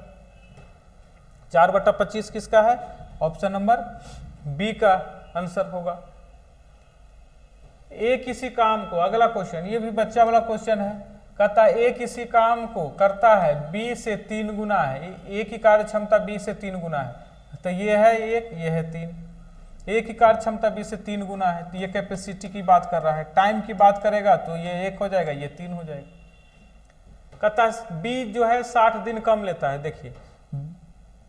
4/25 किसका है? ऑप्शन नंबर बी का आंसर होगा। ए किसी काम को, अगला क्वेश्चन ये भी बच्चा वाला क्वेश्चन है, कहता है ए किसी काम को करता है बी से 3 गुना है, ए की कार्य क्षमता बी से 3 गुना है, तो ये है 1, ये है 3। ए की कार्य क्षमता बी से 3 गुना है, तो ये कैपेसिटी की बात कर रहा है। टाइम की बात करेगा तो ये 1 हो जाएगा, ये 3 हो जाएगा। कहता है बी जो है 60 दिन कम लेता है। देखिए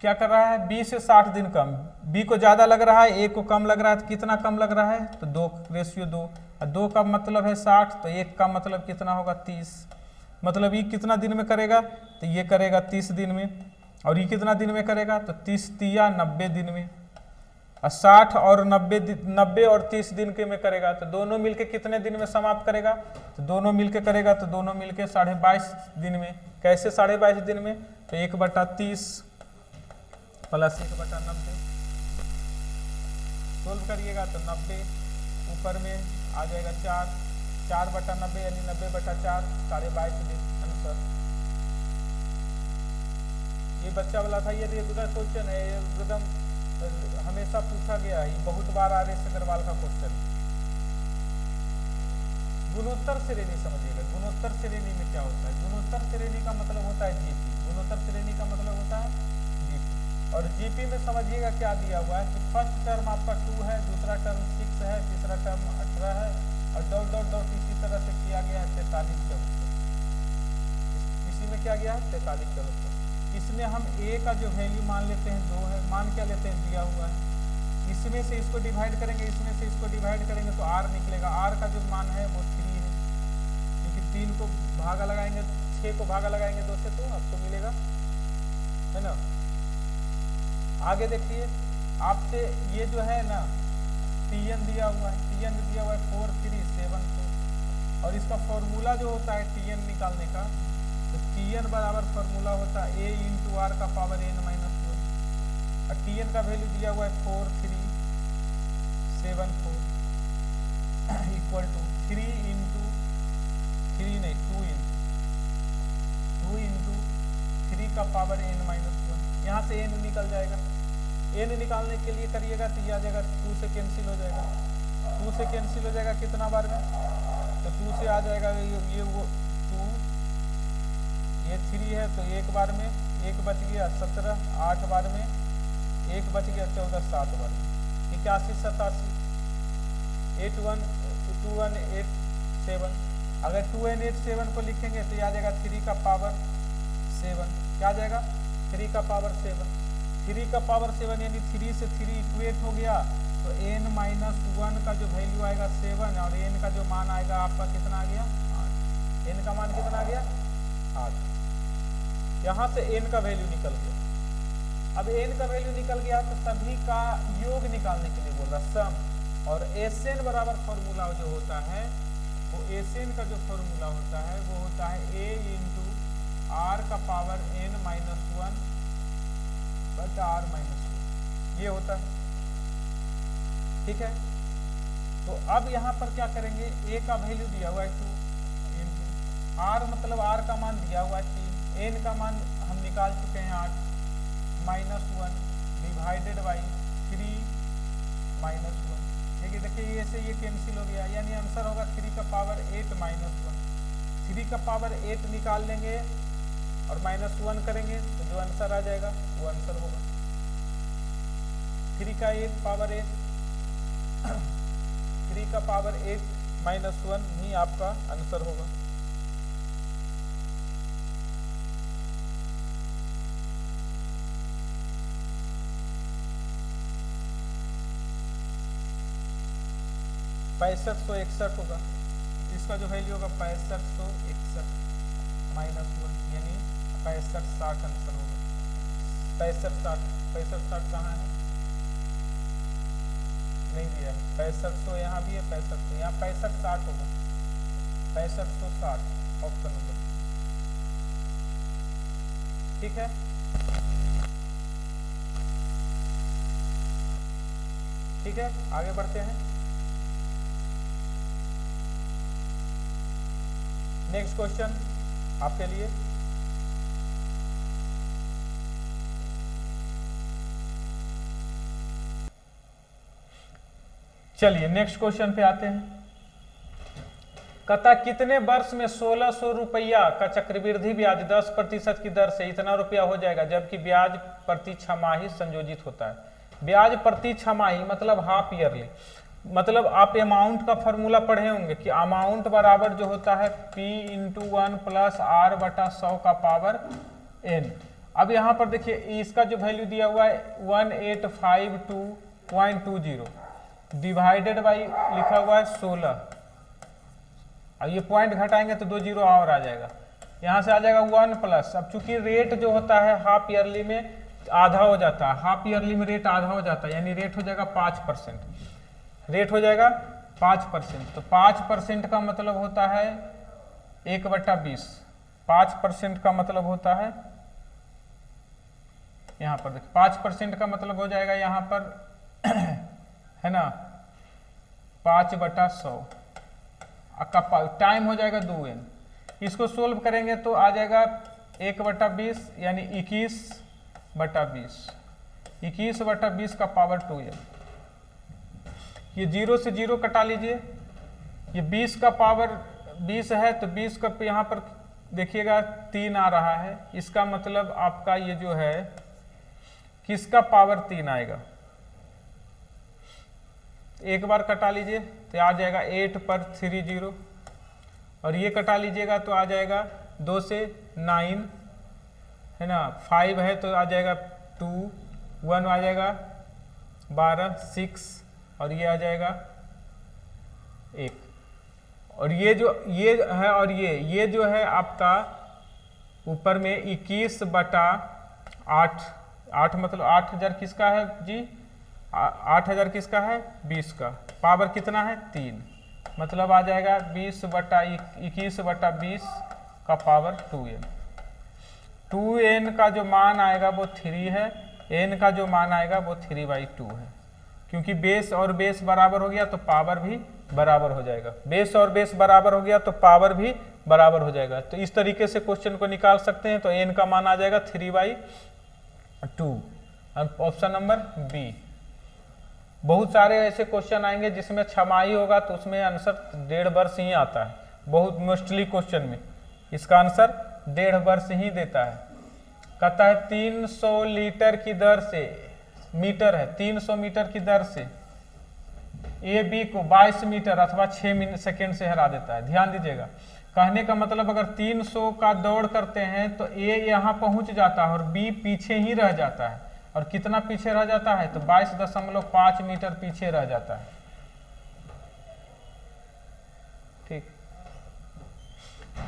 क्या कर रहा है? बी से 60 दिन कम, बी को ज़्यादा लग रहा है, ए को कम लग रहा है, तो कितना कम लग रहा है? तो 2/2, और 2 का मतलब है 60, तो 1 का मतलब कितना होगा? 30। मतलब ये कितना दिन में करेगा? तो ये करेगा 30 दिन में, और ये कितना दिन में करेगा? तो 30 तिया 90 दिन में। और 60 और 90 और 30 दिन के में करेगा, तो दोनों मिलके कितने दिन में समाप्त करेगा? तो दोनों मिलके करेगा तो दोनों मिलके 22.5 दिन में। कैसे 22.5 दिन में? तो 1/30 प्लस 1/90 सोल्व करिएगा तो 90 ऊपर में आ जाएगा 4/90 यानी 90/4, 22.5 दिन आंसर। ये बच्चा वाला था, ये रेगुलर क्वेश्चन है, ये एकदम हमेशा पूछा गया है, बहुत बार RS अग्रवाल का क्वेश्चन। गुणोत्तर श्रेणी समझिएगा, गुणोत्तर श्रेणी में क्या होता है? गुणोत्तर श्रेणी का मतलब होता है जीपी, गुणोत्तर श्रेणी का मतलब होता है जीपी। और जीपी में समझिएगा क्या दिया हुआ है कि फर्स्ट टर्म आपका 2 है, दूसरा टर्म 6 है, तीसरा टर्म 18 है, और डॉट इसी तरह से किया गया है 43/74। इसी में क्या गया है 43/74। इसमें हम a का जो वैल्यू मान लेते हैं 2 है, मान क्या लेते हैं? दिया हुआ है। इसमें से इसको डिवाइड करेंगे, इसमें से इसको डिवाइड करेंगे तो r निकलेगा। r का जो मान है वो 3 है, क्योंकि 3 को भागा लगाएंगे, 6 को भागा लगाएंगे 2 से, तो आपको मिलेगा, है ना। आगे देखिए आपसे ये जो है ना Tn दिया हुआ है, Tn दिया हुआ है 4374, और इसका फॉर्मूला जो होता है Tn निकालने का, तो Tn बराबर फॉर्मूला होता है a इंटू आर का पावर n-1, और Tn का वैल्यू दिया हुआ है 4374 इक्वल टू 2 इंटू 3 का पावर n-1। यहाँ से n निकल जाएगा, n निकालने के लिए करिएगा तो ये आ जाएगा 2 से कैंसिल हो जाएगा, 2 से कैंसिल हो जाएगा कितना बार में? तो 2 से आ जाएगा ये वो 2, ये 3 है तो 1 बार में 1 बच गया 17, 8 बार में 1 बच गया 14, 7 बार में 81, 87, 2187। अगर 2n87 को लिखेंगे तो ये आ जाएगा 3 का पावर 7। क्या आ जाएगा? 3 का पावर 7। 3 का पावर 7 यानी 3 से 3 इक्वेट हो गया, तो n-1 का जो वैल्यू आएगा 7, और n का जो मान आएगा आपका कितना आ गया? 8। n का मान कितना आ गया? 8। यहाँ से n का वैल्यू निकल गया। अब n का वैल्यू निकल गया तो सभी का योग निकालने के लिए बोल रहा सम, और Sn बराबर फॉर्मूला जो होता है वो Sn का जो फॉर्मूला होता है वो होता है a इंटू आर का पावर n माइनस 1 बटा आर माइनस 1, ये होता है। ठीक है, तो अब यहाँ पर क्या करेंगे, a का वैल्यू दिया हुआ है 2 इंटू आर, मतलब आर का मान दिया हुआ है 3, n का मान हम निकाल चुके हैं 8 माइनस 1 डिवाइडेड बाई 3 माइनस 1। देखिए ये से ये कैंसिल हो गया, यानी आंसर होगा 3 का पावर 8 माइनस 1। 3 का पावर 8 निकाल लेंगे और माइनस 1 करेंगे तो जो आंसर आ जाएगा वो आंसर होगा 3 का 8 पावर 8 3 का पावर 8 माइनस 1 ही आपका आंसर होगा। पैंसठ सौ 61 होगा, इसका जो वैल्यू होगा 6561 माइनस 1, यानी 6560 आंसर होगा। 6560 कहाँ है, नहीं दिया है। 6500 यहाँ भी है, 6500 यहाँ 6560 होगा, 6560 ऑप्शन नंबर। ठीक है, ठीक है, आगे बढ़ते हैं। नेक्स्ट क्वेश्चन आपके लिए, चलिए नेक्स्ट क्वेश्चन पे आते हैं। कहता कितने वर्ष में 1600 रुपया का चक्रवृद्धि ब्याज 10% की दर से इतना रुपया हो जाएगा, जबकि ब्याज प्रति छमाही संयोजित होता है। ब्याज प्रति छमाही मतलब हाफ ईयरली, मतलब आप अमाउंट का फॉर्मूला पढ़े होंगे कि अमाउंट बराबर जो होता है P इंटू 1 प्लस आर बटा 100 का पावर n। अब यहाँ पर देखिए इसका जो वैल्यू दिया हुआ है 1852.20 डिवाइडेड बाई लिखा हुआ है 16। अब ये पॉइंट घटाएंगे तो 2 जीरो और आ जाएगा, यहाँ से आ जाएगा 1 प्लस। अब चूंकि रेट जो होता है हाफ ईयरली में आधा हो जाता है, हाफ ईयरली में रेट आधा हो जाता है, यानी रेट हो जाएगा 5%, रेट हो जाएगा 5%। तो 5% का मतलब होता है 1/20, 5% का मतलब होता है यहाँ पर देखिए 5% का मतलब हो जाएगा यहाँ पर है ना 5/100 का टाइम हो जाएगा 2n। इसको सोल्व करेंगे तो आ जाएगा 1/20 यानी 21/20, 21/20 का पावर 2n। ये 0 से 0 कटा लीजिए, ये 20 का पावर 20 है तो 20 का यहाँ पर देखिएगा 3 आ रहा है, इसका मतलब आपका ये जो है किसका पावर 3 आएगा, एक बार कटा लीजिए तो आ जाएगा 8 पर 3 0, और ये कटा लीजिएगा तो आ जाएगा 2 से 9 है ना, 5 है तो आ जाएगा 2, 1 आ जाएगा 12, 6 और ये आ जाएगा 1। और ये जो ये है और ये जो है आपका ऊपर में 21/8, 8 मतलब 8000 किसका है जी, 8000 किसका है 20 का, पावर कितना है 3, मतलब आ जाएगा 21/20 का पावर 2n। 2n का जो मान आएगा वो 3 है, n का जो मान आएगा वो 3/2 है, क्योंकि बेस और बेस बराबर हो गया तो पावर भी बराबर हो जाएगा, बेस और बेस बराबर हो गया तो पावर भी बराबर हो जाएगा। तो इस तरीके से क्वेश्चन को निकाल सकते हैं। तो n का मान आ जाएगा 3/2, ऑप्शन नंबर बी। बहुत सारे ऐसे क्वेश्चन आएंगे जिसमें छमाही होगा तो उसमें आंसर 1.5 वर्ष ही आता है, बहुत मोस्टली क्वेश्चन में इसका आंसर 1.5 वर्ष ही देता है। कहता है 300 लीटर की दर से, मीटर है 300 मीटर की दर से ए बी को 22 मीटर अथवा 6 सेकेंड से हरा देता है। ध्यान दीजिएगा, कहने का मतलब अगर 300 का दौड़ करते हैं तो ए यहाँ पहुंच जाता है और बी पीछे ही रह जाता है, और कितना पीछे रह जाता है तो 22.5 मीटर पीछे रह जाता है। ठीक,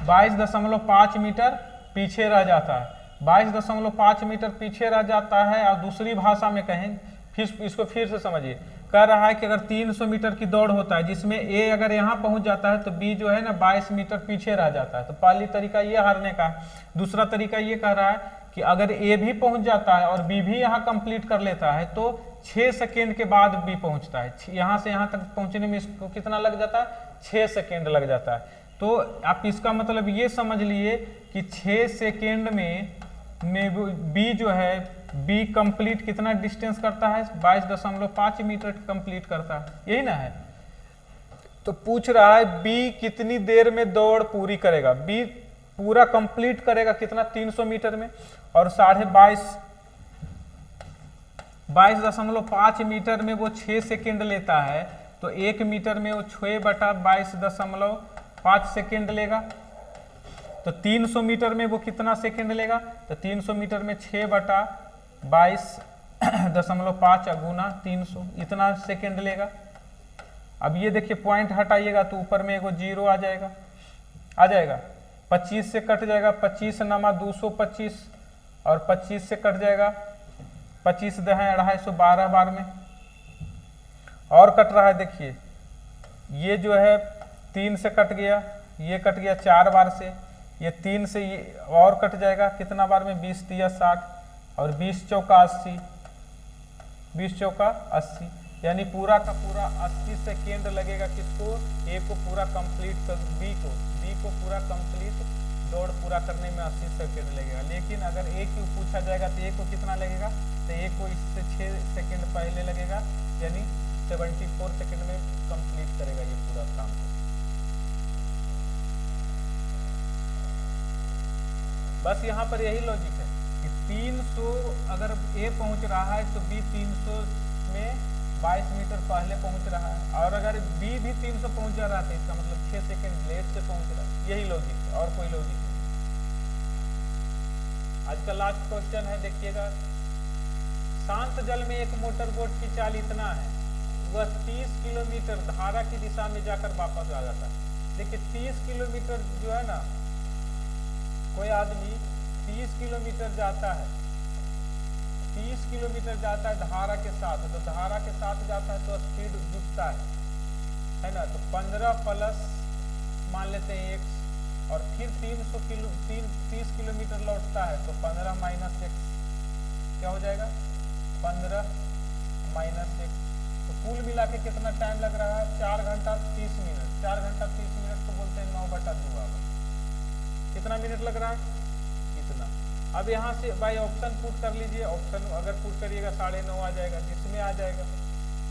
22.5 मीटर पीछे रह जाता है। 22.5 मीटर पीछे रह जाता है। और दूसरी भाषा में कहें, फिर इसको फिर से समझिए, कह रहा है कि अगर 300 मीटर की दौड़ होता है जिसमें ए अगर यहाँ पहुँच जाता है तो बी जो है ना 22 मीटर पीछे रह जाता है। तो पहली तरीका ये हारने का है। दूसरा तरीका ये कह रहा है कि अगर ए भी पहुँच जाता है और बी भी यहाँ कंप्लीट कर लेता है तो 6 सेकेंड के बाद बी पहुँचता है। यहाँ से यहाँ तक पहुँचने में इसको कितना लग जाता है? 6 सेकेंड लग जाता है। तो आप इसका मतलब ये समझ लिए कि 6 सेकेंड में बी जो है, बी कंप्लीट कितना डिस्टेंस करता है? 22.5 मीटर कंप्लीट करता है, यही ना है। तो पूछ रहा है बी कितनी देर में दौड़ पूरी करेगा। बी पूरा कंप्लीट करेगा कितना? 300 मीटर में। और 22.5 मीटर में वो 6 सेकेंड लेता है, तो 1 मीटर में वो 6/22.5 सेकेंड लेगा। तो 300 मीटर में वो कितना सेकेंड लेगा? तो 300 मीटर में 6/22.5 गुना 300, इतना सेकेंड लेगा। अब ये देखिए पॉइंट हटाइएगा तो ऊपर में एगो 0 आ जाएगा। 25 से कट जाएगा, 25 नमा 225 और 25 से कट जाएगा, 25 दहें 250 बार में और कट रहा है। देखिए ये जो है 3 से कट गया, ये कट गया 4 बार से, ये 3 से ये और कट जाएगा कितना बार में? 20 × 60 और 20 चौका 80, 20 चौका 80, यानी पूरा का पूरा 80 सेकेंड लगेगा। किसको? ए को पूरा कंप्लीट कर, बी को पूरा कंप्लीट दौड़ पूरा करने में 80 सेकेंड लगेगा। लेकिन अगर ए क्यू पूछा जाएगा तो ए को कितना लगेगा? तो ए को इससे 6 सेकेंड पहले लगेगा, यानी 74 सेकेंड में कंप्लीट करेगा ये पूरा काम। बस यहाँ पर यही लॉजिक है कि 300 अगर ए पहुंच रहा है तो बी 300 में 22 मीटर पहले पहुंच रहा है, और अगर बी भी 300 पहुंच जा रहा है तो इसका मतलब 6 सेकेंड लेट से पहुंच रहा है। यही लॉजिक है और कोई लॉजिक नहीं। आज का लास्ट क्वेश्चन है, देखिएगा। शांत जल में एक मोटर बोट की चाल इतना है, वह 30 किलोमीटर धारा की दिशा में जाकर वापस आ जाता है। देखिए 30 किलोमीटर जो है ना, कोई आदमी 30 किलोमीटर जाता है, 30 किलोमीटर जाता है धारा के साथ, तो धारा के साथ जाता है तो स्पीड जुटता है ना। तो 15 प्लस मान लेते हैं x, और फिर 30 किलोमीटर लौटता है तो 15 माइनस x क्या हो जाएगा? 15 माइनस x। तो कुल मिला के कितना टाइम लग रहा है? 4 घंटा 30 मिनट। 4 घंटा 30 मिनट को बोलते हैं 9/2 आवर। कितना मिनट लग रहा है? कितना। अब यहाँ से भाई ऑप्शन पुट कर लीजिए। ऑप्शन अगर पुट करिएगा 9.5 आ जाएगा, जिसमें आ जाएगा।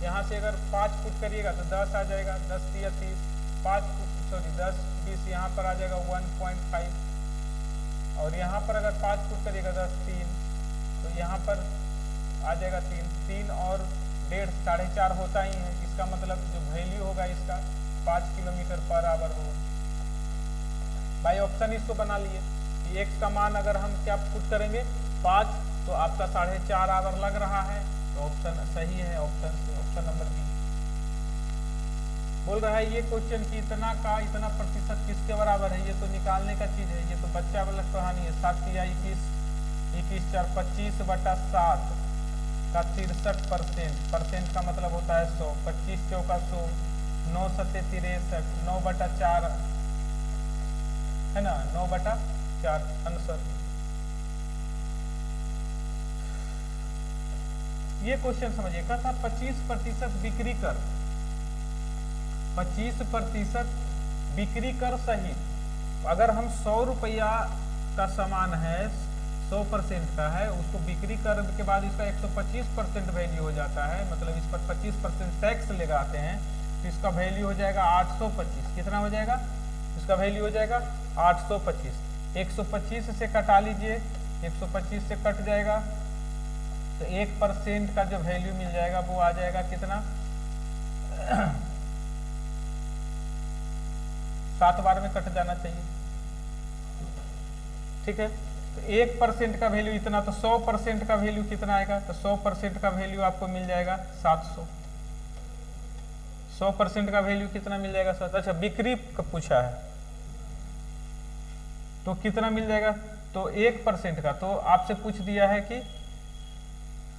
यहाँ से अगर 5 पुट करिएगा तो 10 आ जाएगा, 10 या 30, 10 20 यहाँ पर आ जाएगा 1.5, और यहाँ पर अगर 5 पुट करिएगा 10 3, तो यहाँ पर आ जाएगा 3 और 1.5 4.5 होता ही है। इसका मतलब जो वैल्यू होगा इसका 5 किलोमीटर पर आवर होगा। भाई ऑप्शन इसको बना लिए कि x का मान अगर हम क्या पुट करेंगे 5, तो आपका 4.5 आवर लग रहा है। तो ऑप्शन सही है, ऑप्शन नंबर बी। बोल रहा है ये क्वेश्चन कि इतना का इतना प्रतिशत किसके बराबर है? ये तो निकालने का चीज है, ये तो बच्चा वाला कहानी है। 7 या 21 4 25/7 का 63%। परसेंट का मतलब होता है 100। 25 चौका 100, 9 7 63, 9/4 है ना, 9/4 आंसर। ये क्वेश्चन समझिए, क्या था? 25% बिक्री कर, 25% बिक्री कर सहित। अगर हम 100 रुपया का सामान है, 100% का है, उसको बिक्री कर के बाद इसका 125% वैल्यू हो जाता है, मतलब इस पर 25% टैक्स लगाते हैं, तो इसका वैल्यू हो जाएगा 825। कितना हो जाएगा? इसका वैल्यू हो जाएगा 825। 125 से कटा लीजिए, 125 से कट जाएगा तो 1% का जो वैल्यू मिल जाएगा वो आ जाएगा कितना? 7 बार में कट जाना चाहिए, ठीक है। तो 1% का वैल्यू इतना, तो 100% का वैल्यू कितना आएगा? तो 100% का वैल्यू आपको मिल जाएगा 700। 100% का वैल्यू कितना मिल जाएगा? 700। अच्छा, बिक्री का पूछा है तो कितना मिल जाएगा? तो 1% का तो आपसे पूछ दिया है कि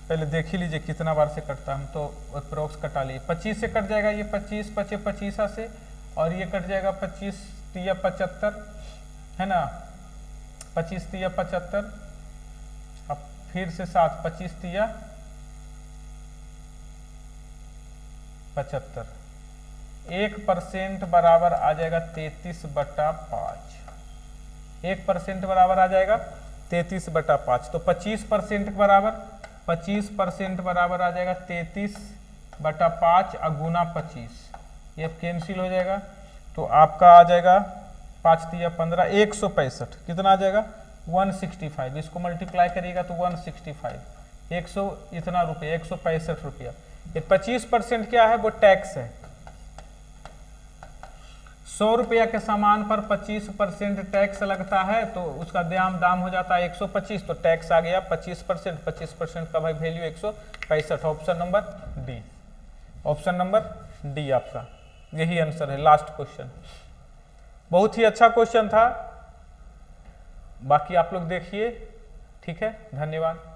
पहले देख ही लीजिए कितना बार से कटता, हम तो अप्रोक्स कटा लिए। 25 से कट जाएगा ये 25 पचे 25 से, और ये कट जाएगा 25 तिया 75 है ना, 25 तिया 75, अब फिर से 7 25 तिया 75, 1% बराबर आ जाएगा 33/5, 1% बराबर आ जाएगा 33/5। तो 25% बराबर आ जाएगा 33/5 गुना 25, ये कैंसिल हो जाएगा। तो आपका आ जाएगा 5 तिया 15, 165, कितना आ जाएगा 165, इसको मल्टीप्लाई करिएगा तो 165, 100 इतना रुपये 165 रुपया। ये 25% क्या है, वो टैक्स है। 100 रुपया के सामान पर 25% टैक्स लगता है, तो उसका दाम हो जाता है 125, तो टैक्स आ गया 25%, 25% का भाई value 165। Option number D, option number D आपका यही आंसर है। लास्ट क्वेश्चन, बहुत ही अच्छा क्वेश्चन था, बाकी आप लोग देखिए। ठीक है, धन्यवाद।